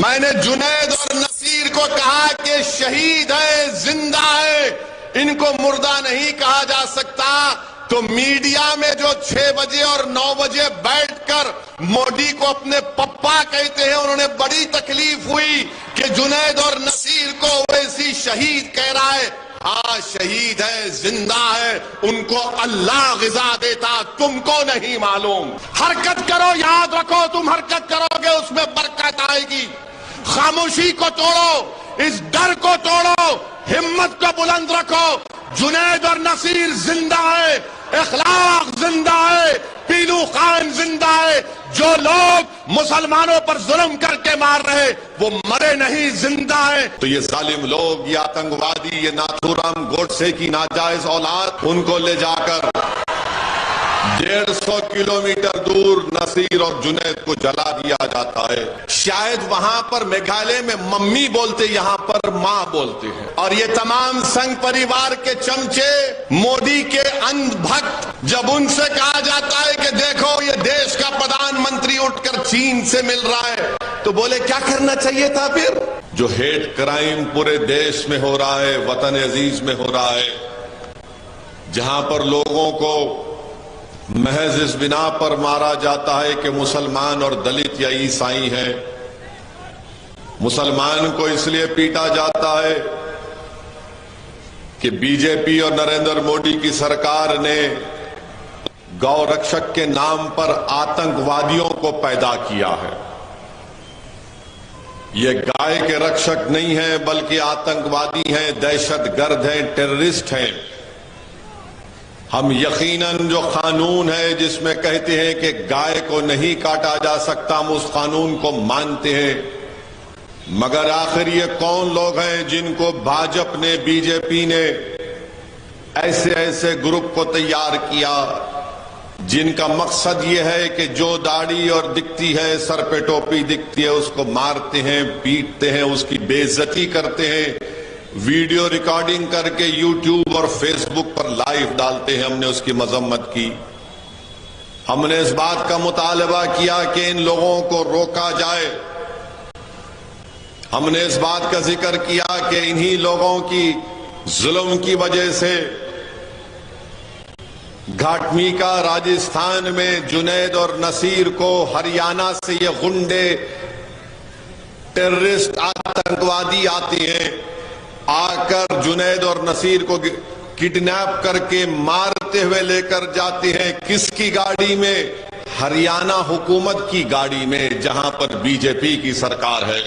मैंने जुनैद और नसीर को कहा कि शहीद है, जिंदा है, इनको मुर्दा नहीं कहा जा सकता। तो मीडिया में जो 6 बजे और 9 बजे बैठकर मोदी को अपने पप्पा कहते हैं, उन्होंने बड़ी तकलीफ हुई कि जुनैद और नसीर को वैसी शहीद कह रहा है। हाँ, शहीद है, जिंदा है, उनको अल्लाह गिजा देता, तुमको नहीं मालूम। हरकत करो, याद रखो, तुम हरकत करोगे उसमें बरकत आएगी। खामोशी को तोड़ो, इस डर को तोड़ो, हिम्मत को बुलंद रखो। जुनैद और नसीर जिंदा है, इखलाक जिंदा है, पीलू खान जिंदा है। जो लोग मुसलमानों पर जुल्म करके मार रहे वो मरे नहीं, जिंदा है। तो ये जालिम लोग, ये आतंकवादी, ये नाथूराम गोडसे की नाजायज औलाद, उनको ले जाकर 150 किलोमीटर दूर नसीर और जुनैद को जला दिया जाता है। शायद वहां पर मेघालय में मम्मी बोलते, यहां पर मां बोलते हैं। और ये तमाम संघ परिवार के चमचे, मोदी के अंधभक्त, जब उनसे कहा जाता है कि देखो ये देश का प्रधानमंत्री उठकर चीन से मिल रहा है, तो बोले क्या करना चाहिए था फिर? जो हेट क्राइम पूरे देश में हो रहा है, वतन अजीज में हो रहा है, जहां पर लोगों को महज इस बिना पर मारा जाता है कि मुसलमान और दलित या ईसाई हैं। मुसलमान को इसलिए पीटा जाता है कि बीजेपी और नरेंद्र मोदी की सरकार ने गौ रक्षक के नाम पर आतंकवादियों को पैदा किया है। ये गाय के रक्षक नहीं हैं, बल्कि आतंकवादी हैं, दहशतगर्द हैं, टेररिस्ट हैं। हम यकीनन जो कानून है जिसमें कहते हैं कि गाय को नहीं काटा जा सकता, हम उस कानून को मानते हैं। मगर आखिर ये कौन लोग हैं जिनको भाजपा ने, बीजेपी ने ऐसे ऐसे ग्रुप को तैयार किया जिनका मकसद ये है कि जो दाढ़ी और दिखती है, सर पे टोपी दिखती है, उसको मारते हैं, पीटते हैं, उसकी बेइज्जती करते हैं, वीडियो रिकॉर्डिंग करके यूट्यूब और फेसबुक पर लाइव डालते हैं। हमने उसकी मजम्मत की। हमने इस बात का मुतालबा किया कि इन लोगों को रोका जाए। हमने इस बात का जिक्र किया कि इन्हीं लोगों की जुल्म की वजह से घाटमीका राजस्थान में जुनैद और नसीर को हरियाणा से ये गुंडे, टेररिस्ट, आतंकवादी आते हैं, आकर जुनैद और नसीर को किडनैप करके मारते हुए लेकर जाते हैं। किसकी गाड़ी में? हरियाणा हुकूमत की गाड़ी में, जहां पर बीजेपी की सरकार है।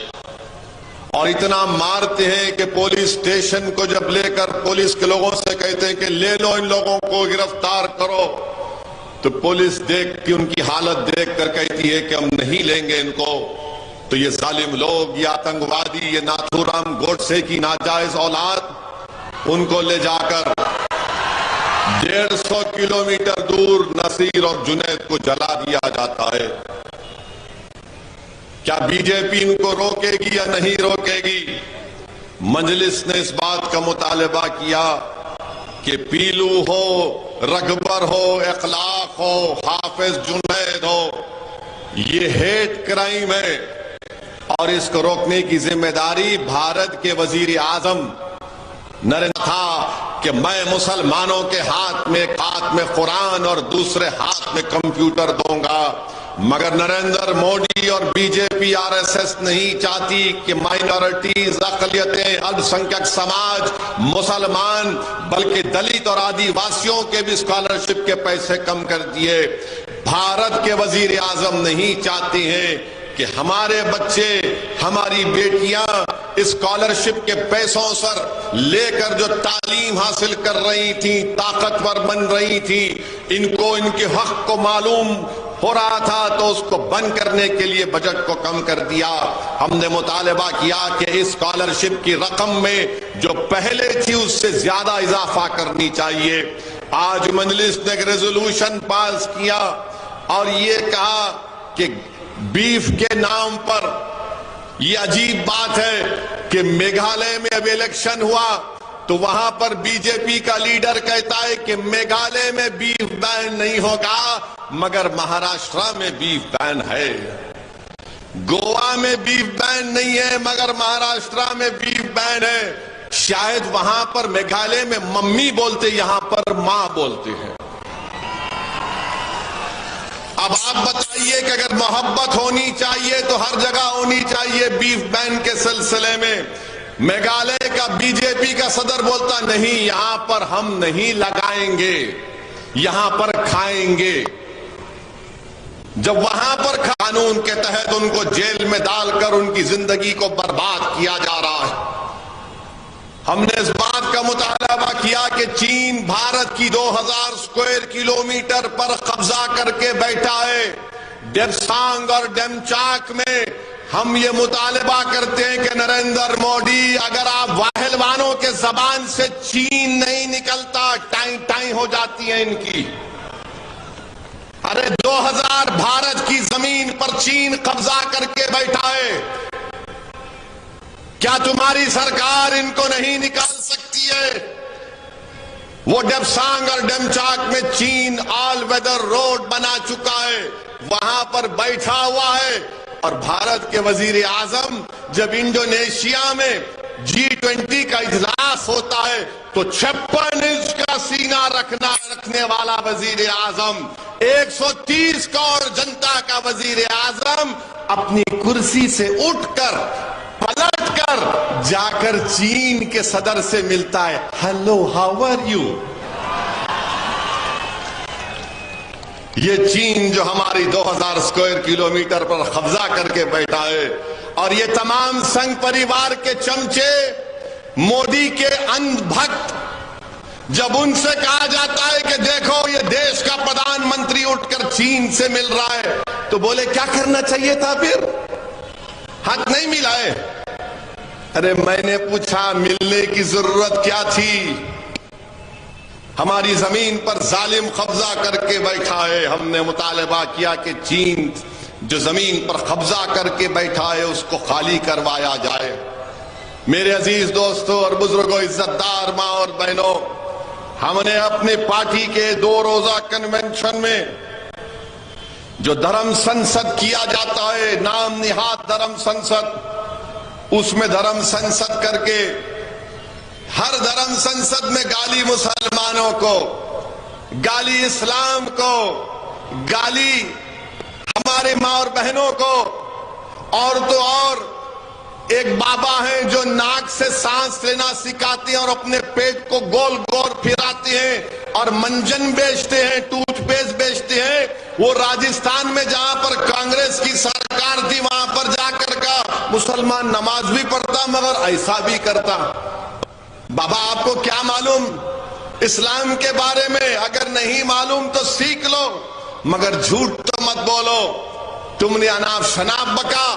और इतना मारते हैं कि पुलिस स्टेशन को जब लेकर पुलिस के लोगों से कहते हैं कि ले लो इन लोगों को, गिरफ्तार करो, तो पुलिस देख के उनकी हालत देखकर कहती है कि हम नहीं लेंगे इनको। तो ये जालिम लोग, ये आतंकवादी, ये नाथूराम गोडसे की नाजायज औलाद, उनको ले जाकर 150 किलोमीटर दूर नसीर और जुनैद को जला दिया जाता है। क्या बीजेपी इनको रोकेगी या नहीं रोकेगी? मजलिस ने इस बात का मुतालबा किया कि पीलू हो, रगबर हो, इखलाक हो, हाफिज जुनैद हो, ये हेट क्राइम है और इसको रोकने की जिम्मेदारी भारत के वजीर आजम नरेंद्र था कि मैं मुसलमानों के हाथ में एक हाथ में कुरान और दूसरे हाथ में कंप्यूटर दूंगा। मगर नरेंद्र मोदी और बीजेपी, आरएसएस नहीं चाहती कि माइनॉरिटीज, अकलियतें, अल्पसंख्यक समाज, मुसलमान, बल्कि दलित और आदिवासियों के भी स्कॉलरशिप के पैसे कम कर दिए। भारत के वजीर आजम नहीं चाहते हैं कि हमारे बच्चे, हमारी बेटियां स्कॉलरशिप के पैसों पर लेकर जो तालीम हासिल कर रही थी, ताकतवर बन रही थी, इनको इनके हक को मालूम हो रहा था तो उसको बंद करने के लिए बजट को कम कर दिया। हमने मुतालबा किया कि इस स्कॉलरशिप की रकम में जो पहले थी उससे ज्यादा इजाफा करनी चाहिए। आज मजलिस ने एक रेजोल्यूशन पास किया और ये कहा कि बीफ के नाम पर, ये अजीब बात है कि मेघालय में अब इलेक्शन हुआ तो वहां पर बीजेपी का लीडर कहता है कि मेघालय में बीफ बैन नहीं होगा, मगर महाराष्ट्र में बीफ बैन है। गोवा में बीफ बैन नहीं है मगर महाराष्ट्र में बीफ बैन है। शायद वहां पर मेघालय में मम्मी बोलते, यहां पर मां बोलते हैं। अब आप बताइए कि अगर मोहब्बत होनी चाहिए तो हर जगह होनी चाहिए बीफ बैन के सिलसिले में। मेघालय का बीजेपी का सदर बोलता नहीं, यहां पर हम नहीं लगाएंगे, यहां पर खाएंगे। जब वहां पर कानून के तहत उनको जेल में डालकर उनकी जिंदगी को बर्बाद किया जा रहा है। हमने इस बात का मुतालबा किया कि चीन भारत की 2000 स्क्वायर किलोमीटर पर कब्जा करके बैठा है। डेप्सांग और डेमचाक में हम ये मुतालबा करते हैं कि नरेंद्र मोदी, अगर आप वाहलवानों के जबान से चीन नहीं निकलता, टाई टाई हो जाती है इनकी। अरे 2000 भारत की जमीन पर चीन कब्जा करके बैठा है। क्या तुम्हारी सरकार इनको नहीं निकाल सकती है? वो डेप्सांग और डेमचाक में चीन ऑल वेदर रोड बना चुका है, वहां पर बैठा हुआ है। और भारत के वजीर आजम जब इंडोनेशिया में G20 का इजलास होता है तो 56 इंच का सीना रखने वाला वजीर आजम, 130 करोड़ जनता का वजीर आजम अपनी कुर्सी से उठकर पलटकर जाकर चीन के सदर से मिलता है। Hello, how are you? ये चीन जो हमारी 2000 स्क्वायर किलोमीटर पर कब्जा करके बैठा है, और ये तमाम संघ परिवार के चमचे, मोदी के अंधभक्त, जब उनसे कहा जाता है कि देखो ये देश का प्रधानमंत्री उठकर चीन से मिल रहा है, तो बोले क्या करना चाहिए था? फिर हाथ नहीं मिलाए। अरे मैंने पूछा मिलने की जरूरत क्या थी? हमारी जमीन पर जालिम कब्जा करके बैठा है। हमने मुतालबा किया कि चीन जो जमीन पर कब्जा करके बैठा है उसको खाली करवाया जाए। मेरे अजीज दोस्तों और बुजुर्गों, इज्जतदार मां और बहनों, हमने अपने पार्टी के 2 रोजा कन्वेंशन में जो धर्म संसद किया जाता है, नाम निहाद धर्म संसद, उसमें धर्म संसद करके हर धर्म संसद में गाली मुसलमानों को, गाली इस्लाम को, गाली हमारे मां और बहनों को, और तो और एक बाबा हैं जो नाक से सांस लेना सिखाते हैं और अपने पेट को गोल गोल फिराते हैं और मंजन बेचते हैं, टूथपेस्ट बेचते हैं। वो राजस्थान में जहां पर कांग्रेस की सरकार थी वहां पर जाकर का मुसलमान नमाज भी पढ़ता मगर ऐसा भी करता। बाबा आपको क्या मालूम इस्लाम के बारे में? अगर नहीं मालूम तो सीख लो, मगर झूठ तो मत बोलो। तुमने अनाप शनाप बका,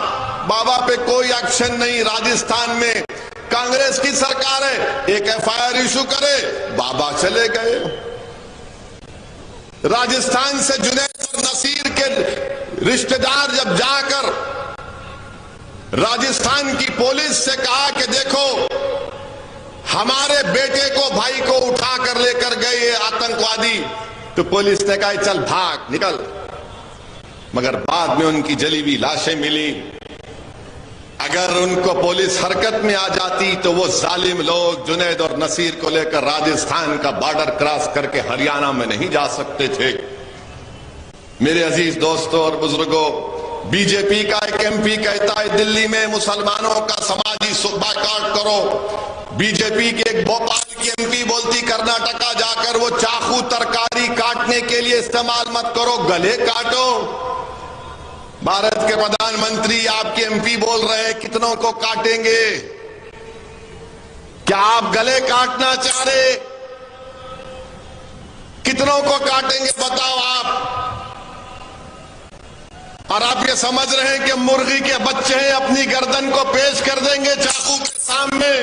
बाबा पे कोई एक्शन नहीं। राजस्थान में कांग्रेस की सरकार है, एक FIR इशू करे, बाबा चले गए। राजस्थान से जुनैद और नसीर के रिश्तेदार जब जाकर राजस्थान की पुलिस से कहा कि देखो हमारे बेटे को, भाई को उठा कर लेकर गए आतंकवादी, तो पुलिस ने कहा चल भाग निकल, मगर बाद में उनकी जली हुई लाशें मिली। अगर उनको पुलिस हरकत में आ जाती तो वो जालिम लोग जुनैद और नसीर को लेकर राजस्थान का बॉर्डर क्रॉस करके हरियाणा में नहीं जा सकते थे। मेरे अजीज दोस्तों और बुजुर्गों, बीजेपी का एक MP कहता है दिल्ली में मुसलमानों का समाजी बायकॉट करो। बीजेपी के एक भोपाल की MP बोलती कर्नाटका जाकर वो चाकू तरकारी काटने के लिए इस्तेमाल मत करो, गले काटो। भारत के प्रधानमंत्री आपके MP बोल रहे हैं कितनों को काटेंगे? क्या आप गले काटना चाह रहे? कितनों को काटेंगे बताओ आप? और आप ये समझ रहे हैं कि मुर्गी के बच्चे हैं, अपनी गर्दन को पेश कर देंगे चाकू के सामने?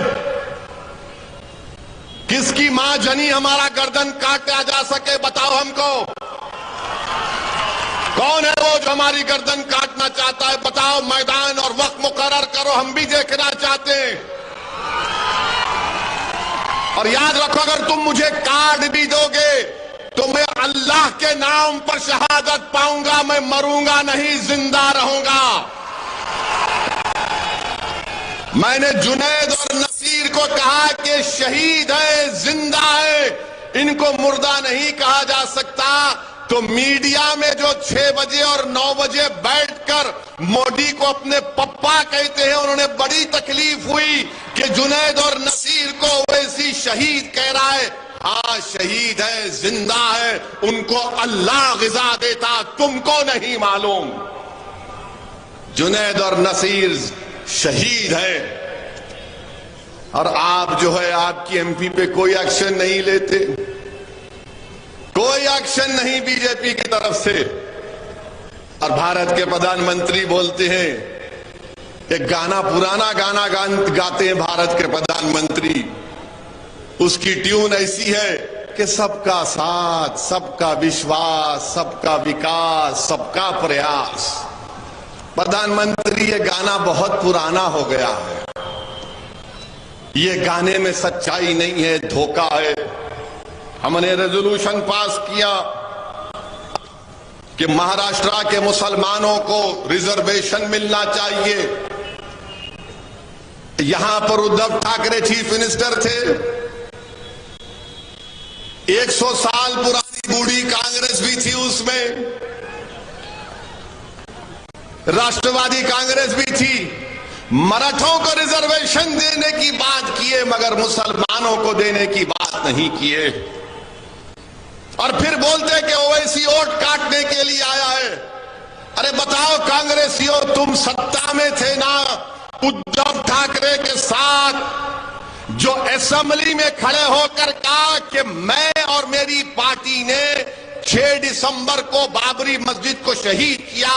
किसकी मां जनी हमारा गर्दन काटा जा सके बताओ हमको? कौन है वो जो हमारी गर्दन काटना चाहता है? बताओ, मैदान और वक्त मुकर्रर करो, हम भी देखना चाहते हैं। और याद रखो, अगर तुम मुझे कार्ड भी दोगे तो मैं अल्लाह के नाम पर शहादत पाऊंगा, मैं मरूंगा नहीं, जिंदा रहूंगा। मैंने जुनैद और नसीर को कहा कि शहीद है, जिंदा है, इनको मुर्दा नहीं कहा जा सकता। तो मीडिया में जो 6 बजे और 9 बजे बैठकर मोदी को अपने पप्पा कहते हैं, उन्होंने बड़ी तकलीफ हुई कि जुनैद और नसीर को ओवैसी शहीद कह रहा है। हाँ, शहीद है, जिंदा है, उनको अल्लाह गिजा देता, तुमको नहीं मालूम। जुनैद और नसीर शहीद है और आप जो है, आपकी एमपी पे कोई एक्शन नहीं लेते, कोई एक्शन नहीं बीजेपी की तरफ से। और भारत के प्रधानमंत्री बोलते हैं, एक गाना, पुराना गाना गाते हैं भारत के प्रधानमंत्री, उसकी ट्यून ऐसी है कि सबका साथ, सबका विश्वास, सबका विकास, सबका प्रयास। प्रधानमंत्री, ये गाना बहुत पुराना हो गया है, ये गाने में सच्चाई नहीं है, धोखा है। हमने रेजोल्यूशन पास किया कि महाराष्ट्र के मुसलमानों को रिजर्वेशन मिलना चाहिए। यहां पर उद्धव ठाकरे चीफ मिनिस्टर थे, 100 साल पुरानी बूढ़ी कांग्रेस भी थी उसमें, राष्ट्रवादी कांग्रेस भी थी। मराठों को रिजर्वेशन देने की बात किए, मगर मुसलमानों को देने की बात नहीं किए। और फिर बोलते कि ओवैसी वोट काटने के लिए आया है। अरे बताओ कांग्रेसियों, तुम सत्ता में थे ना उद्धव ठाकरे के साथ, जो असेंबली में खड़े होकर कहा कि मैं और मेरी पार्टी ने 6 दिसंबर को बाबरी मस्जिद को शहीद किया।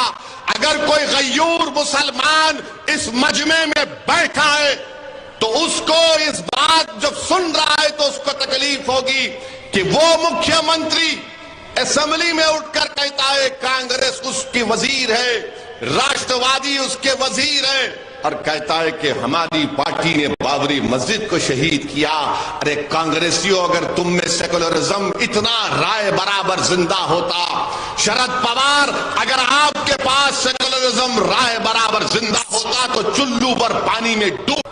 अगर कोई गयूर मुसलमान इस मजमे में बैठा है तो उसको इस बात जब सुन रहा है तो उसको तकलीफ होगी कि वो मुख्यमंत्री असेंबली में उठकर कहता है कांग्रेस उसकी वजीर है, राष्ट्रवादी उसके वजीर है, और कहता है कि हमारी पार्टी ने बाबरी मस्जिद को शहीद किया। अरे कांग्रेसियों, अगर तुम में सेकुलरिज्म इतना राय बराबर जिंदा होता, शरद पवार, अगर आपके पास सेकुलरिज्म राय बराबर जिंदा होता तो चुल्लू पर पानी में डूब।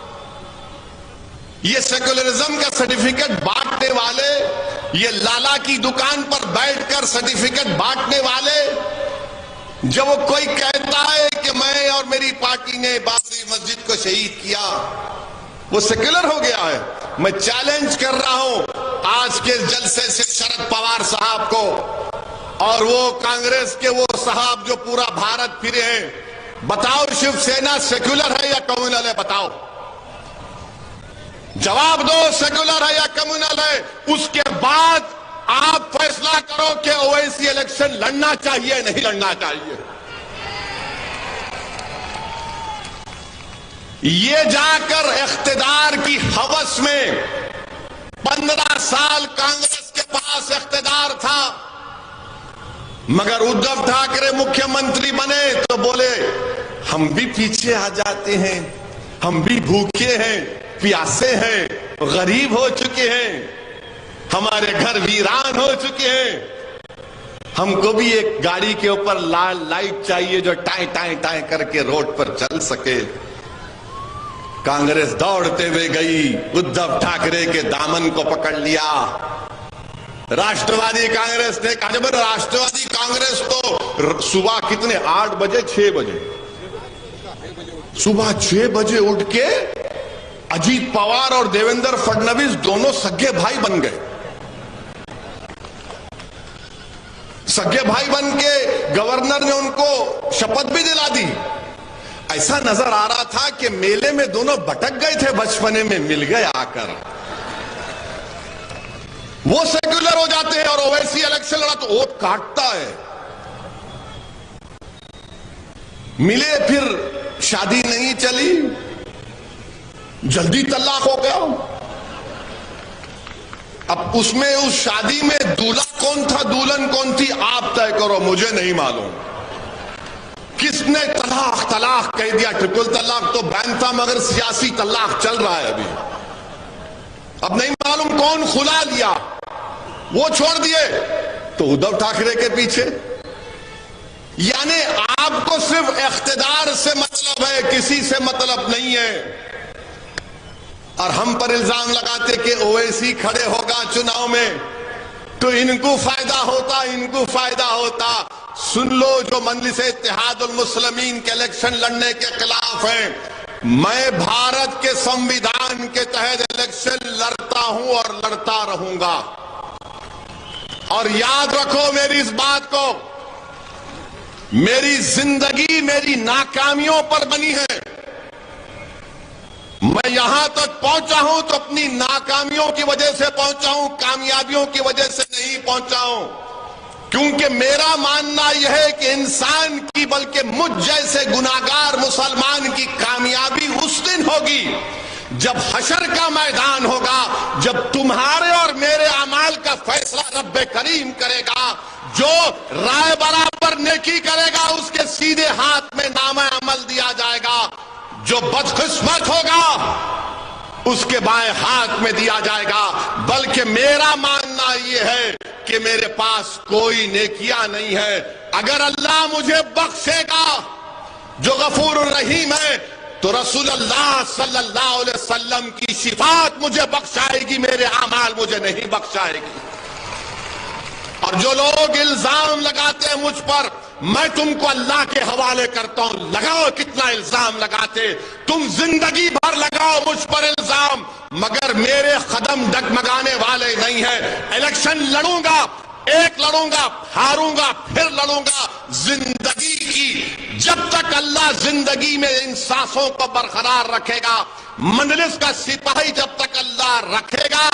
ये सेकुलरिज्म का सर्टिफिकेट बांटने वाले, ये लाला की दुकान पर बैठकर सर्टिफिकेट बांटने वाले, जब वो कोई कहता है कि मैं और मेरी पार्टी ने बाबरी मस्जिद को शहीद किया, वो सेक्युलर हो गया है। मैं चैलेंज कर रहा हूं आज के जलसे से शरद पवार साहब को और वो कांग्रेस के वो साहब जो पूरा भारत फिरे हैं, बताओ शिवसेना सेक्युलर है या कम्युनल है? बताओ, जवाब दो, सेक्युलर है या कम्युनल है? उसके बाद आप फैसला करो कि ओवैसी इलेक्शन लड़ना चाहिए नहीं लड़ना चाहिए। ये जाकर इख्तिदार की हवस में 15 साल कांग्रेस के पास इख्तिदार था, मगर उद्धव ठाकरे मुख्यमंत्री बने तो बोले हम भी पीछे आ जाते हैं, हम भी भूखे हैं, प्यासे हैं, गरीब हो चुके हैं, हमारे घर वीरान हो चुके हैं, हमको भी एक गाड़ी के ऊपर लाल लाइट चाहिए जो टाई टाई टाई करके रोड पर चल सके। कांग्रेस दौड़ते हुए गई, उद्धव ठाकरे के दामन को पकड़ लिया। राष्ट्रवादी कांग्रेस ने कहा, जब राष्ट्रवादी कांग्रेस तो सुबह कितने 8 बजे 6 बजे सुबह 6 बजे उठ के अजीत पवार और देवेंद्र फडणवीस दोनों सगे भाई बन गए। सगे भाई बन के गवर्नर ने उनको शपथ भी दिला दी। ऐसा नजर आ रहा था कि मेले में दोनों भटक गए थे, बचपने में मिल गए आकर। वो सेक्युलर हो जाते हैं और ओवैसी इलेक्शन लड़ा तो वोट काटता है। मिले, फिर शादी नहीं चली, जल्दी तलाक हो गया। अब उसमें उस शादी में दूल्हा कौन था, दुल्हन कौन थी, आप तय करो, मुझे नहीं मालूम। किसने तलाक तलाक कह दिया? ट्रिपल तलाक तो बैन था, मगर सियासी तलाक चल रहा है अभी। अब नहीं मालूम कौन खुला दिया, वो छोड़ दिए तो उद्धव ठाकरे के पीछे। यानी आपको सिर्फ इख्तिदार से मतलब है, किसी से मतलब नहीं है। और हम पर इल्जाम लगाते कि ओवैसी खड़े होगा चुनाव में तो इनको फायदा होता, इनको फायदा होता। सुन लो, जो मजलिस इत्तेहादुल मुस्लिमीन के इलेक्शन लड़ने के खिलाफ हैं, मैं भारत के संविधान के तहत इलेक्शन लड़ता हूं और लड़ता रहूंगा। और याद रखो मेरी इस बात को, मेरी जिंदगी मेरी नाकामियों पर बनी है। मैं यहां तक पहुंचा हूं तो अपनी नाकामियों की वजह से पहुंचा हूं, कामयाबियों की वजह से नहीं पहुंचा हूं। क्योंकि मेरा मानना यह है कि इंसान की, बल्कि मुझ जैसे गुनाहगार मुसलमान की कामयाबी उस दिन होगी जब हशर का मैदान होगा, जब तुम्हारे और मेरे अमाल का फैसला रब्बे करीम करेगा। जो राय बराबर नेकी करेगा उसके सीधे हाथ में नामा अमल दिया जाएगा, जो बदकिस्मत होगा उसके बाएं हाथ में दिया जाएगा। बल्कि मेरा मानना यह है कि मेरे पास कोई नेकियां नहीं है। अगर अल्लाह मुझे बख्शेगा जो गफूर रहीम है, तो रसूलुल्लाह सल्लल्लाहु अलैहि वसल्लम की सिफात मुझे बख्शाएगी, मेरे अमाल मुझे नहीं बख्शाएगी। और जो लोग इल्जाम लगाते हैं मुझ पर, मैं तुमको अल्लाह के हवाले करता हूं। लगाओ कितना इल्जाम लगाते, तुम जिंदगी भर लगाओ मुझ पर इल्जाम, मगर मेरे कदम डगमगाने वाले नहीं है। इलेक्शन लड़ूंगा, एक लड़ूंगा, हारूंगा, फिर लड़ूंगा। जिंदगी की जब तक अल्लाह जिंदगी में इन सांसों को बरकरार रखेगा, मजलिस का सिपाही जब तक अल्लाह रखेगा,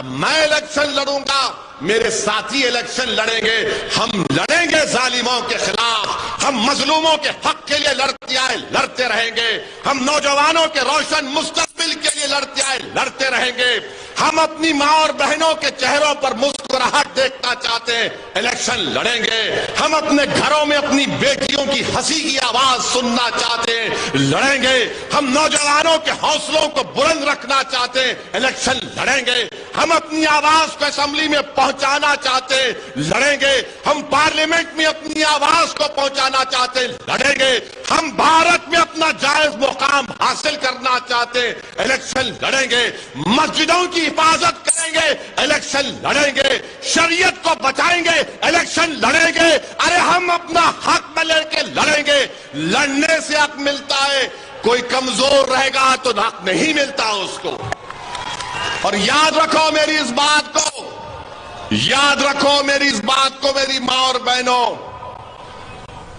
मैं इलेक्शन लड़ूंगा, मेरे साथी इलेक्शन लड़ेंगे। हम लड़ेंगे जालिमों के खिलाफ, हम मजलूमों के हक के लिए लड़ते आए, लड़ते रहेंगे। हम नौजवानों के रोशन मुस्तकबिल के लिए लड़ते आए, लड़ते रहेंगे। हम अपनी मां और बहनों के चेहरों पर मुस्कुराहट देखना चाहते हैं, इलेक्शन लड़ेंगे। हम अपने घरों में अपनी बेटियों की हंसी की आवाज सुनना चाहते हैं, लड़ेंगे। हम नौजवानों के हौसलों को बुलंद रखना चाहते हैं, इलेक्शन लड़ेंगे। हम अपनी आवाज को असेंबली में पहुंचाना चाहते हैं, लड़ेंगे। हम पार्लियामेंट में अपनी आवाज को पहुंचाना चाहते हैं, लड़ेंगे। हम भारत में अपना जायज मुकाम हासिल करना चाहते हैं, इलेक्शन लड़ेंगे। मस्जिदों की हिफाजत करेंगे, इलेक्शन लड़ेंगे। शरीयत को बचाएंगे, इलेक्शन लड़ेंगे। अरे हम अपना हक में लेके लड़ेंगे। लड़ने से हक मिलता है, कोई कमजोर रहेगा तो हक नहीं मिलता उसको। और याद रखो मेरी इस बात को, याद रखो मेरी इस बात को, मेरी मां और बहनों,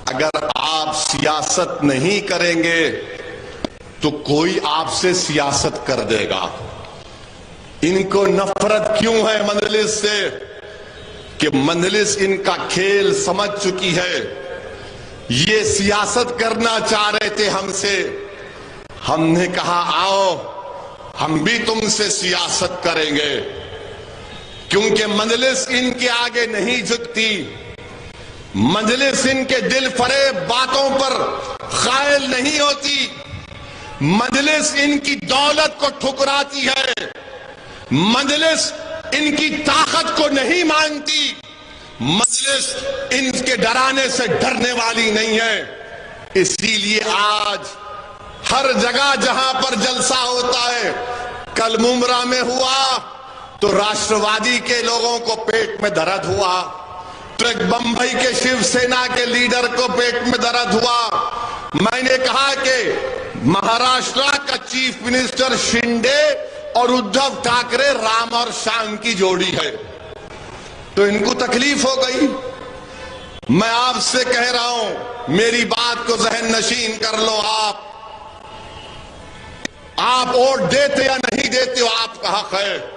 अगर आप सियासत नहीं करेंगे तो कोई आपसे सियासत कर देगा। इनको नफरत क्यों है मजलिस से? कि मजलिस इनका खेल समझ चुकी है। ये सियासत करना चाह रहे थे हमसे, हमने कहा आओ हम भी तुमसे सियासत करेंगे, क्योंकि मजलिस इनके आगे नहीं झुकती। मजलिस इनके दिल फरेब बातों पर कायल नहीं होती। मजलिस इनकी दौलत को ठुकराती है। मजलिस इनकी ताकत को नहीं मानती। मजलिस इनके डराने से डरने वाली नहीं है। इसीलिए आज हर जगह जहां पर जलसा होता है, कल मुमरा में हुआ तो राष्ट्रवादी के लोगों को पेट में दर्द हुआ, तो एक बंबई के शिवसेना के लीडर को पेट में दर्द हुआ। मैंने कहा कि महाराष्ट्र का चीफ मिनिस्टर शिंदे और उद्धव ठाकरे राम और श्याम की जोड़ी है, तो इनको तकलीफ हो गई। मैं आपसे कह रहा हूं, मेरी बात को जहन नशीन कर लो। आप वोट देते या नहीं देते हो आपका हक है,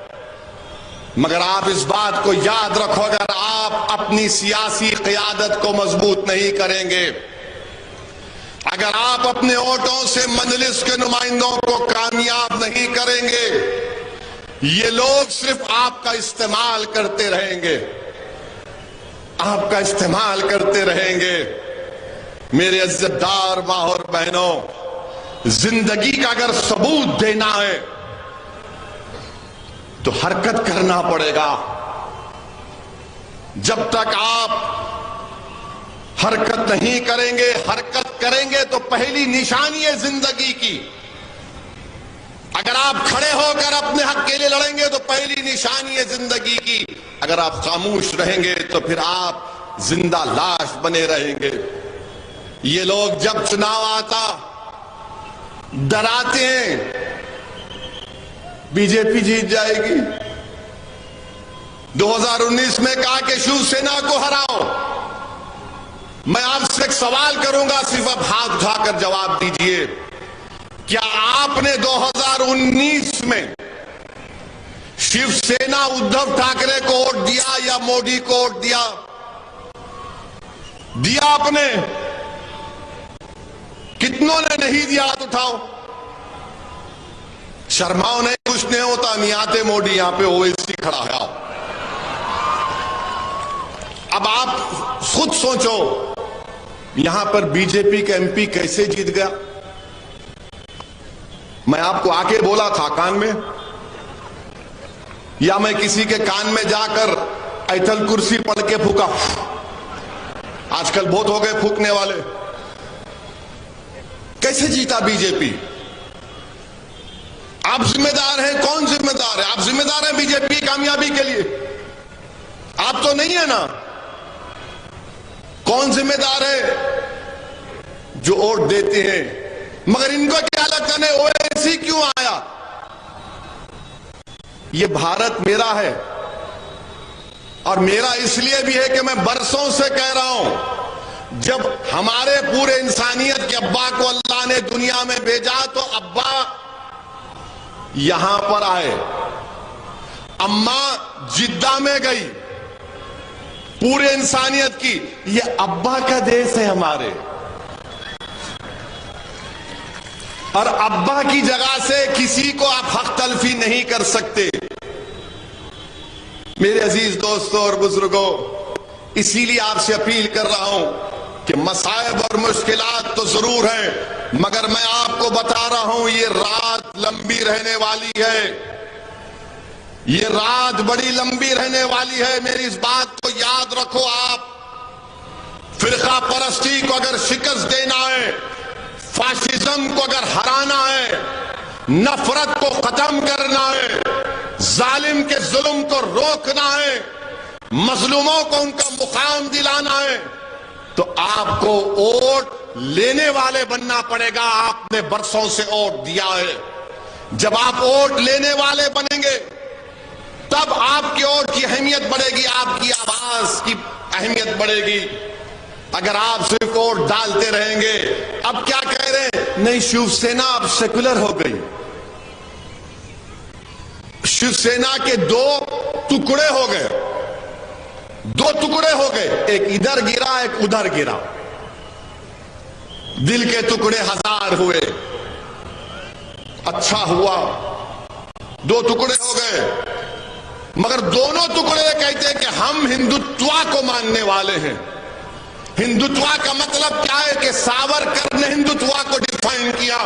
मगर आप इस बात को याद रखो, अगर आप अपनी सियासी क़यादत को मजबूत नहीं करेंगे, अगर आप अपने वोटों से मजलिस के नुमाइंदों को कामयाब नहीं करेंगे, ये लोग सिर्फ आपका इस्तेमाल करते रहेंगे, आपका इस्तेमाल करते रहेंगे। मेरे इज्जतदार मां और बहनों, जिंदगी का अगर सबूत देना है तो हरकत करना पड़ेगा। जब तक आप हरकत नहीं करेंगे, हरकत करेंगे तो पहली निशानी है जिंदगी की। अगर आप खड़े होकर अपने हक के लिए लड़ेंगे तो पहली निशानी है जिंदगी की। अगर आप खामोश रहेंगे तो फिर आप जिंदा लाश बने रहेंगे। ये लोग जब चुनाव आता डराते हैं बीजेपी जीत जाएगी। 2019 में कहा कि शिवसेना को हराओ। मैं आपसे एक सवाल करूंगा, सिर्फ आप हाथ उठाकर जवाब दीजिए। क्या आपने 2019 में शिवसेना उद्धव ठाकरे को वोट दिया या मोदी को वोट दिया? दिया आपने? कितनों ने नहीं दिया? हाथ उठाओ। शर्माओ नहीं, कुछ नहीं होता। नहीं आते मोदी यहां पे ओवैसी खड़ा है। अब आप खुद सोचो, यहां पर बीजेपी का एमपी कैसे जीत गया? मैं आपको आके बोला था कान में, या मैं किसी के कान में जाकर ऐथल कुर्सी पढ़ के फूका? आजकल बहुत हो गए फूकने वाले। कैसे जीता बीजेपी? आप जिम्मेदार हैं। कौन जिम्मेदार है? आप जिम्मेदार हैं बीजेपी की कामयाबी के लिए? आप तो नहीं है ना। कौन जिम्मेदार है? जो वोट देते हैं। मगर इनको क्या लगता है ओवैसी क्यों आया? ये भारत मेरा है, और मेरा इसलिए भी है कि मैं बरसों से कह रहा हूं, जब हमारे पूरे इंसानियत के अब्बा को अल्लाह ने दुनिया में भेजा तो अब्बा यहां पर आए, अम्मा जिद्दा में गई। पूरे इंसानियत की ये अब्बा का देश है हमारे, और अब्बा की जगह से किसी को आप हक तलफी नहीं कर सकते। मेरे अजीज दोस्तों और बुजुर्गों, इसीलिए आपसे अपील कर रहा हूं कि मसाइब और मुश्किलात तो जरूर हैं, मगर मैं आपको बता रहा हूं ये रात लंबी रहने वाली है। ये रात बड़ी लंबी रहने वाली है। मेरी इस बात को याद रखो आप। फिरका परस्ती को अगर शिकस्त देना है, फाशिज्म को अगर हराना है, नफरत को खत्म करना है, जालिम के जुल्म को रोकना है, मजलूमों को उनका मुकाम दिलाना है, तो आपको वोट लेने वाले बनना पड़ेगा। आपने बरसों से वोट दिया है। जब आप वोट लेने वाले बनेंगे तब आपकी वोट की अहमियत बढ़ेगी, आपकी आवाज की अहमियत बढ़ेगी। अगर आप सिर्फ वोट डालते रहेंगे, अब क्या कह रहे हैं, नहीं शिवसेना अब सेकुलर हो गई। शिवसेना के दो टुकड़े हो गए, दो टुकड़े हो गए, एक इधर गिरा एक उधर गिरा। दिल के टुकड़े हजार हुए, अच्छा हुआ, दो टुकड़े हो गए। मगर दोनों टुकड़े कहते हैं कि हम हिंदुत्व को मानने वाले हैं। हिंदुत्व का मतलब क्या है कि सावरकर ने हिंदुत्व को डिफाइन किया।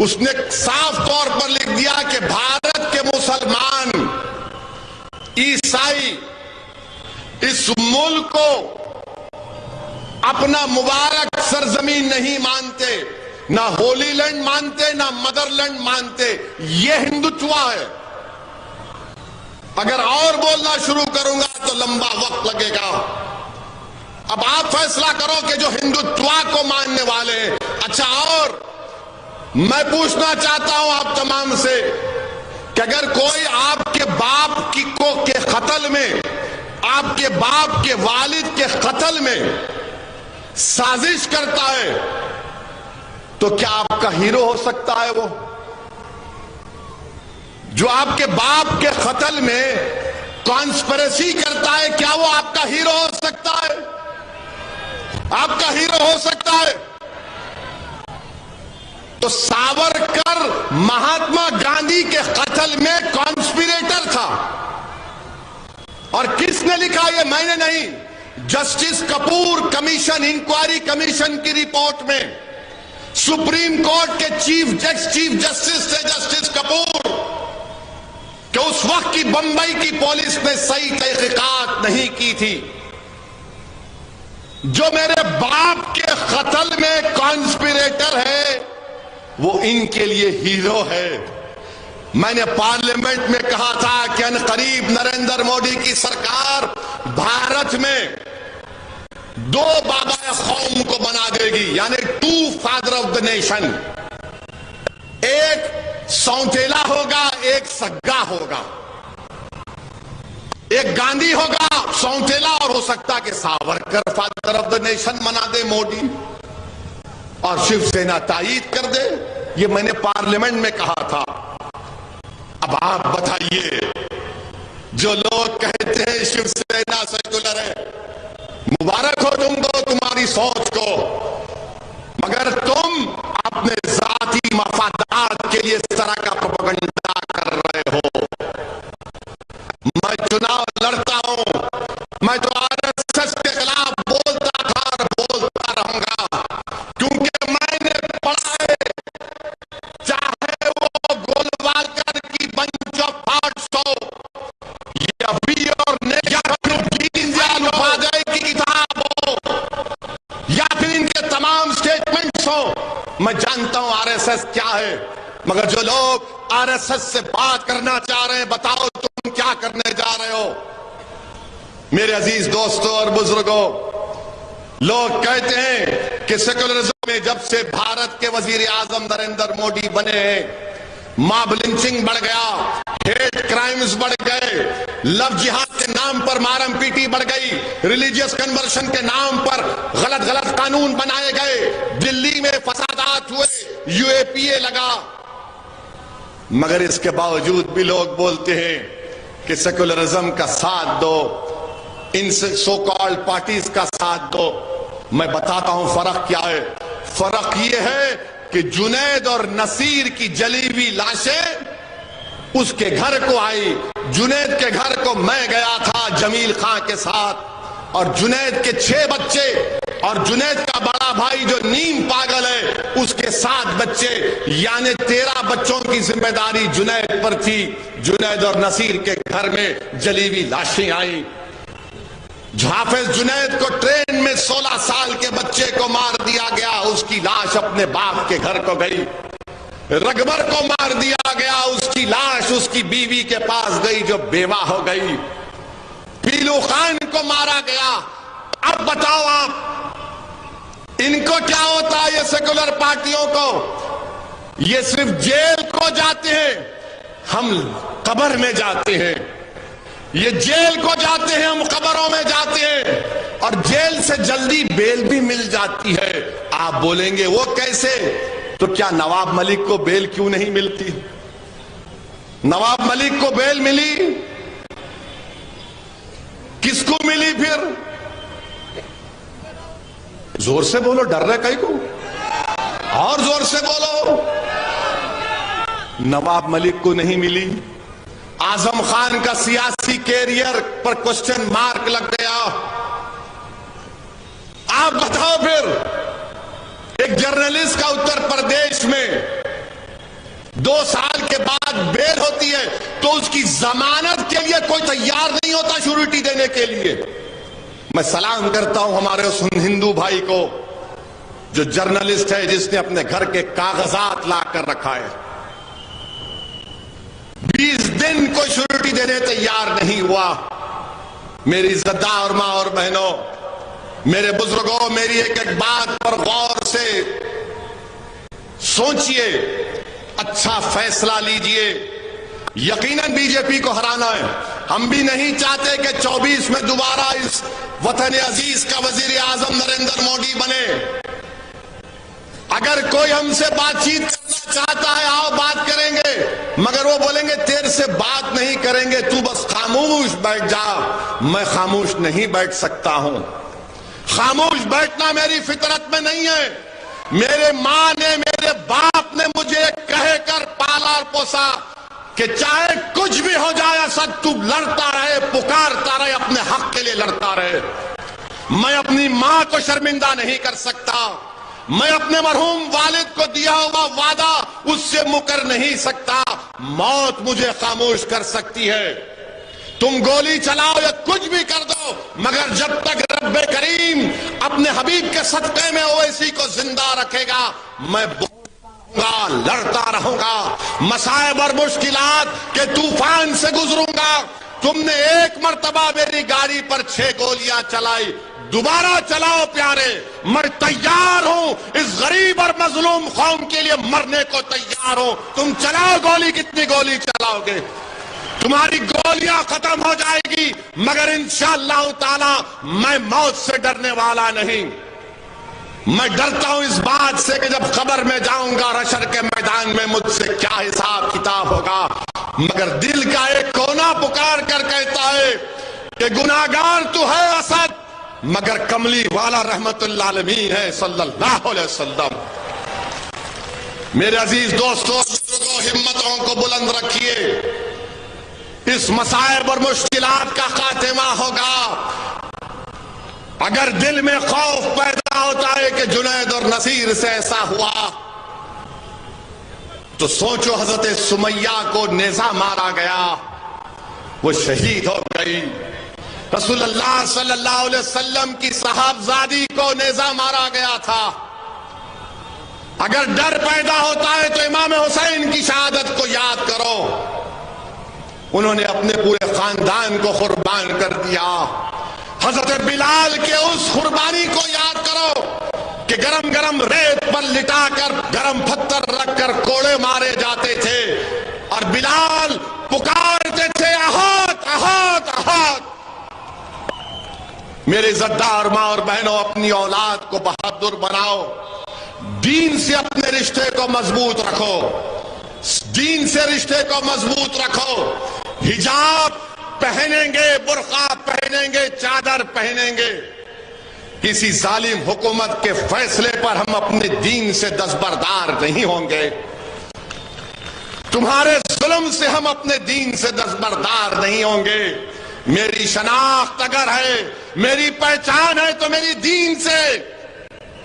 उसने साफ तौर पर लिख दिया कि भारत के मुसलमान, ईसाई इस मुल्क को अपना मुबारक सरजमीन नहीं मानते, ना होली लैंड मानते, ना मदरलैंड मानते। यह हिंदुत्व है। अगर और बोलना शुरू करूंगा तो लंबा वक्त लगेगा। अब आप फैसला करो कि जो हिंदुत्व को मानने वाले हैं। अच्छा, और मैं पूछना चाहता हूं आप तमाम से कि अगर कोई आपके बाप की को के कत्ल में, आपके बाप के वालिद के कत्ल में साजिश करता है, तो क्या आपका हीरो हो सकता है वो? जो आपके बाप के कत्ल में कॉन्स्पिरेसी करता है, क्या वो आपका हीरो हो सकता है? आपका हीरो हो सकता है? तो सावरकर महात्मा गांधी के कत्ल में कॉन्स्पिरेटर था। और किसने लिखा? ये मैंने नहीं, justice Kapoor commission, inquiry commission की रिपोर्ट में सुप्रीम कोर्ट के चीफ जस्टिस थे जस्टिस कपूर, कि उस वक्त की बंबई की पुलिस ने सही तहकीकात नहीं की थी। जो मेरे बाप के कत्ल में कॉन्स्पिरेटर है वो इनके लिए हीरो है। मैंने पार्लियामेंट में कहा था कि अनकरीब नरेंद्र मोदी की सरकार भारत में दो बाबा कौम को बना देगी, यानी two father of the nation. एक सौतेला होगा, एक सग्गा होगा। एक गांधी होगा सौतेला, और हो सकता कि Savarkar father of the nation बना दे मोदी, और शिवसेना तायीद कर दे। ये मैंने पार्लियामेंट में कहा था। अब आप बताइए, जो लोग कहते हैं शिवसेना सेकुलर है, मुबारक हो तुमको, तुम्हारी सोच को, मगर तुम अपने जाती मफादात के लिए इस तरह का प्रोपेगेंडा कर रहे हो। मैं चुनाव लड़ता हूं, मैं तो आरएसएस के खिलाफ बोलता था और बोलता रहूंगा, क्योंकि मैंने पढ़ा है, चाहे वो गोलवालकर की बंच ऑफ थॉट्स हो, या वी और दीनदयाल उपाध्याय की किताब हो, या फिर इनके तमाम स्टेटमेंट्स हो, मैं जानता हूं आरएसएस क्या है। मगर जो लोग आरएसएस से बात करना चाह रहे हैं, बताओ तुम क्या करने जा रहे हो। मेरे अजीज दोस्तों और बुजुर्गों, लोग कहते हैं कि सेकुलरिज्म में जब से भारत के वजीर आजम नरेंद्र मोदी बने हैं, मॉब लिंचिंग बढ़ गया, हेट क्राइम्स बढ़ गए, लव जिहाद के नाम पर मारम पीटी बढ़ गई, रिलीजियस कन्वर्शन के नाम पर गलत गलत कानून बनाए गए, दिल्ली में फसादात हुए, यूएपीए लगा। मगर इसके बावजूद भी लोग बोलते हैं कि सेकुलरिज्म का साथ दो, इन सो कॉल्ड पार्टीज का साथ दो। मैं बताता हूं फर्क क्या है। फर्क यह है कि जुनैद और नसीर की जली हुई लाशें उसके घर को आई। जुनैद के घर को मैं गया था जमील खां के साथ, और जुनैद के 6 बच्चे, और जुनैद का बड़ा भाई जो नीम पागल है उसके 7 बच्चे, यानी 13 बच्चों की जिम्मेदारी जुनैद पर थी। जुनैद और नसीर के घर में जली हुई लाशें आई। हाफिज जुनैद को ट्रेन में 16 साल के बच्चे को मार दिया गया, उसकी लाश अपने बाप के घर को गई। रगबर को मार दिया गया, उसकी लाश उसकी बीवी के पास गई जो बेवा हो गई। पीलू खान को मारा गया। अब बताओ आप, इनको क्या होता है ये सेकुलर पार्टियों को? ये सिर्फ जेल को जाते हैं, हम कब्र में जाते हैं। ये जेल को जाते हैं, हम कब्रों में जाते हैं, और जेल से जल्दी बेल भी मिल जाती है। आप बोलेंगे वो कैसे? तो क्या नवाब मलिक को बेल क्यों नहीं मिलती? नवाब मलिक को बेल मिली, किसको मिली फिर? जोर से बोलो, डर रहे कहीं को, और जोर से बोलो। नवाब मलिक को नहीं मिली। आजम खान का सियासी कैरियर पर क्वेश्चन मार्क लग गया। आप बताओ फिर, एक जर्नलिस्ट का उत्तर प्रदेश में 2 साल के बाद बेल होती है तो उसकी जमानत के लिए कोई तैयार नहीं होता श्योरिटी देने के लिए। मैं सलाम करता हूं हमारे उस हिंदू भाई को जो जर्नलिस्ट है, जिसने अपने घर के कागजात ला कर रखा है। 20 दिन कोई श्योरिटी देने तैयार नहीं हुआ। मेरी इज्जतदार मां और बहनों, मेरे बुजुर्गों, मेरी एक एक बात पर गौर से सोचिए, अच्छा फैसला लीजिए। यकीनन बीजेपी को हराना है। हम भी नहीं चाहते कि 24 में दोबारा इस वतन अजीज का वजीर आजम नरेंद्र मोदी बने। अगर कोई हमसे बातचीत करना चाहता है, आओ बात करेंगे, मगर वो बोलेंगे तेरे से बात नहीं करेंगे, तू बस खामोश बैठ जा। मैं खामोश नहीं बैठ सकता हूं। खामोश बैठना मेरी फितरत में नहीं है। मेरे मां ने, मेरे बाप ने मुझे कहकर पाला और पोसा कि चाहे कुछ भी हो जाए असद, तू लड़ता रहे, पुकारता रहे, अपने हक के लिए लड़ता रहे। मैं अपनी मां को शर्मिंदा नहीं कर सकता। मैं अपने मरहूम वालिद को दिया हुआ वादा उससे मुकर नहीं सकता। मौत मुझे खामोश कर सकती है। तुम गोली चलाओ या कुछ भी कर दो, मगर जब तक रब्बे करीम अपने हबीब के सदक़े में ओवैसी को जिंदा रखेगा, मैं लड़ता रहूंगा, मसाइब और मुश्किलात के तूफान से गुजरूंगा। तुमने एक मर्तबा मेरी गाड़ी पर 6 गोलियां चलाई, दोबारा चलाओ प्यारे, मैं तैयार हूं, इस गरीब और मजलूम कौम के लिए मरने को तैयार हूं। तुम चलाओ गोली, कितनी गोली चलाओगे? तुम्हारी गोलियां खत्म हो जाएगी, मगर इंशाअल्लाह ताला मैं मौत से डरने वाला नहीं। मैं डरता हूं इस बात से कि जब कब्र में जाऊंगा, हशर के मैदान में मुझसे क्या हिसाब किताब होगा। मगर दिल का एक कोना पुकार कर कहता है कि गुनाहगार तो है असद, मगर कमली वाला रहमतुल्लिल आलमीन है सल्लल्लाहु अलैहि वसल्लम। मेरे अजीज दोस्तों, हिम्मतों को बुलंद रखिए, इस मसाइब और मुश्किलात का खात्मा होगा। अगर दिल में खौफ पैदा होता है कि जुनैद और नसीर से ऐसा हुआ, तो सोचो हजरत सुमैया को नेजा मारा गया, वो शहीद हो गई। रसूलुल्लाह सल्लल्लाहु अलैहि वसल्लम की साहबजादी को नेजा मारा गया था। अगर डर पैदा होता है तो इमाम हुसैन की शहादत को याद करो, उन्होंने अपने पूरे खानदान को कुर्बान कर दिया। हजरत बिलाल के उस कुर्बानी को याद करो कि गरम गरम रेत पर लिटाकर गरम पत्थर रखकर कोड़े मारे जाते थे और बिलाल पुकारते थे, अहात अहात अहात। मेरे इज्जतदार मां और बहनों, अपनी औलाद को बहादुर बनाओ, दीन से अपने रिश्ते को मजबूत रखो, दीन से रिश्ते को मजबूत रखो। हिजाब पहनेंगे, बुर्का पहनेंगे, चादर पहनेंगे, किसी जालिम हुकूमत के फैसले पर हम अपने दीन से दस्तबरदार नहीं होंगे। तुम्हारे जुल्म से हम अपने दीन से दस्तबरदार नहीं होंगे। मेरी शनाख्त अगर है, मेरी पहचान है, तो मेरी दीन से,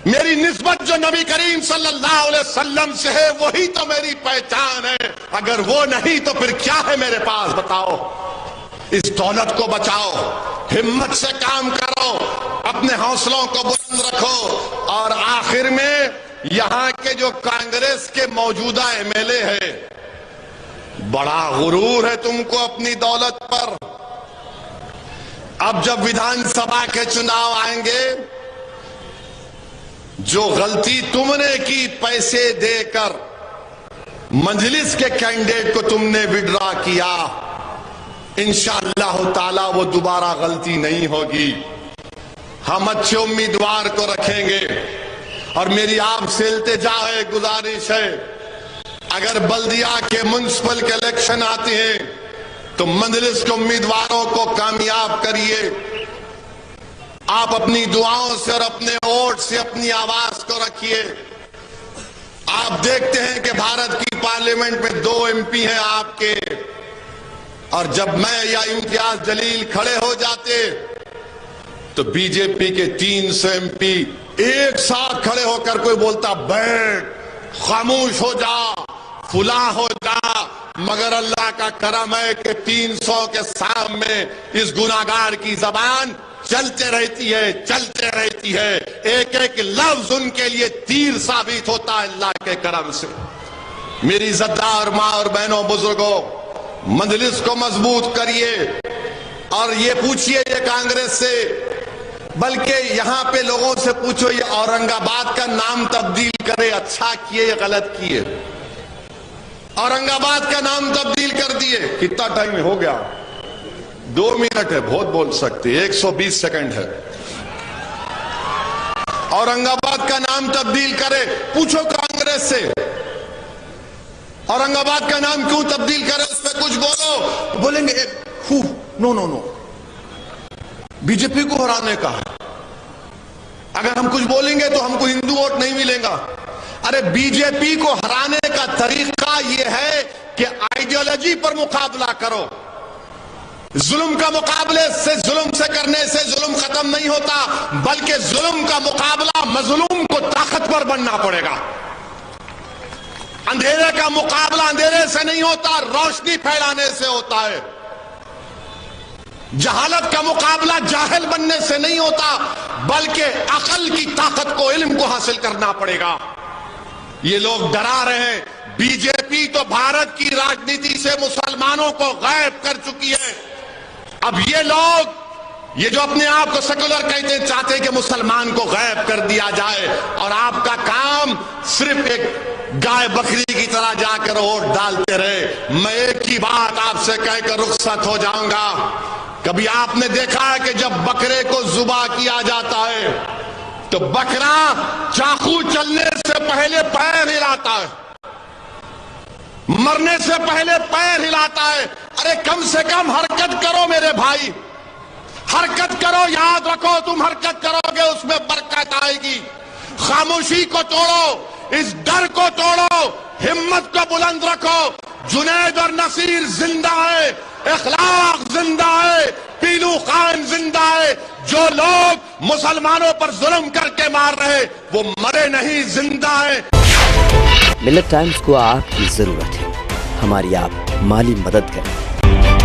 मेरी निस्बत जो नबी करीम सल्लल्लाहु अलैहि वसल्लम से है, वही तो मेरी पहचान है। अगर वो नहीं तो फिर क्या है मेरे पास, बताओ। इस दौलत को बचाओ, हिम्मत से काम करो, अपने हौसलों को बुलंद रखो। और आखिर में यहां के जो कांग्रेस के मौजूदा एमएलए है, बड़ा गुरूर है तुमको अपनी दौलत पर। अब जब विधानसभा के चुनाव आएंगे, जो गलती तुमने की पैसे देकर मजलिस के कैंडिडेट को तुमने विड्रॉ किया, इंशाअल्लाह ताला वो दोबारा गलती नहीं होगी। हम अच्छे उम्मीदवार को रखेंगे। और मेरी आपसे इल्तिजा है, गुजारिश है, अगर बल्दिया के म्युनिसिपल के इलेक्शन आते हैं तो मजलिस के उम्मीदवारों को कामयाब करिए। आप अपनी दुआओं से और अपने वोट से अपनी आवाज को रखिए। आप देखते हैं कि भारत की पार्लियामेंट में 2 एमपी हैं आपके, और जब मैं या इम्तियाज जलील खड़े हो जाते तो बीजेपी के 300 एमपी एक साथ खड़े होकर कोई बोलता, बैठ, खामोश हो जा, फुला हो जा। मगर अल्लाह का करम है कि 300 के सामने इस गुनाहगार की जबान चलते रहती है, चलते रहती है। एक एक लफ्ज उनके लिए तीर साबित होता है अल्लाह के करम से। मेरी इज्जतदार मां और बहनों, बुजुर्गों, मजलिस को मजबूत करिए। और ये पूछिए ये कांग्रेस से, बल्कि यहां पे लोगों से पूछो, ये औरंगाबाद का नाम तब्दील करे, अच्छा किए या गलत किए? औरंगाबाद का नाम तब्दील कर दिए। कितना टाइम हो गया? 2 मिनट है, बहुत बोल सकते, 120 सेकंड है। औरंगाबाद का नाम तब्दील करे, पूछो कांग्रेस से, औरंगाबाद का नाम क्यों तब्दील करे, उस पर कुछ बोलो तो बोलेंगे नो नो नो, बीजेपी को हराने का है। अगर हम कुछ बोलेंगे तो हमको हिंदू वोट नहीं मिलेगा। अरे बीजेपी को हराने का तरीका यह है कि आइडियोलॉजी पर मुकाबला करो। जुल्म का मुकाबले से, जुल्म से करने से जुल्म खत्म नहीं होता, बल्कि जुल्म का मुकाबला मजलूम को ताकतवर बनना पड़ेगा। अंधेरे का मुकाबला अंधेरे से नहीं होता, रोशनी फैलाने से होता है। जहालत का मुकाबला जाहिल बनने से नहीं होता, बल्कि अकल की ताकत को, इल्म को हासिल करना पड़ेगा। ये लोग डरा रहे हैं। बीजेपी तो भारत की राजनीति से मुसलमानों को गायब कर चुकी है। अब ये लोग, ये जो अपने आप को सेकुलर कहते हैं, चाहते हैं कि मुसलमान को गायब कर दिया जाए और आपका काम सिर्फ एक गाय बकरी की तरह जाकर वोट डालते रहे। मैं एक ही बात आपसे कहकर रुखसत हो जाऊंगा। कभी आपने देखा है कि जब बकरे को जुबा किया जाता है तो बकरा चाकू चलने से पहले पैर हिलाता है, मरने से पहले पैर हिलाता है। अरे कम से कम हरकत करो मेरे भाई, हरकत करो। याद रखो, तुम हरकत करोगे उसमें बरकत आएगी। खामोशी को तोड़ो, इस डर को तोड़ो, हिम्मत को बुलंद रखो। जुनैद और नसीर जिंदा है, इखलाक जिंदा है, पीलू खान जिंदा है। जो लोग मुसलमानों पर जुल्म करके मार रहे वो मरे नहीं, जिंदा है। मिल्लत टाइम्स को आपकी जरूरत है, हमारी आप माली मदद करें।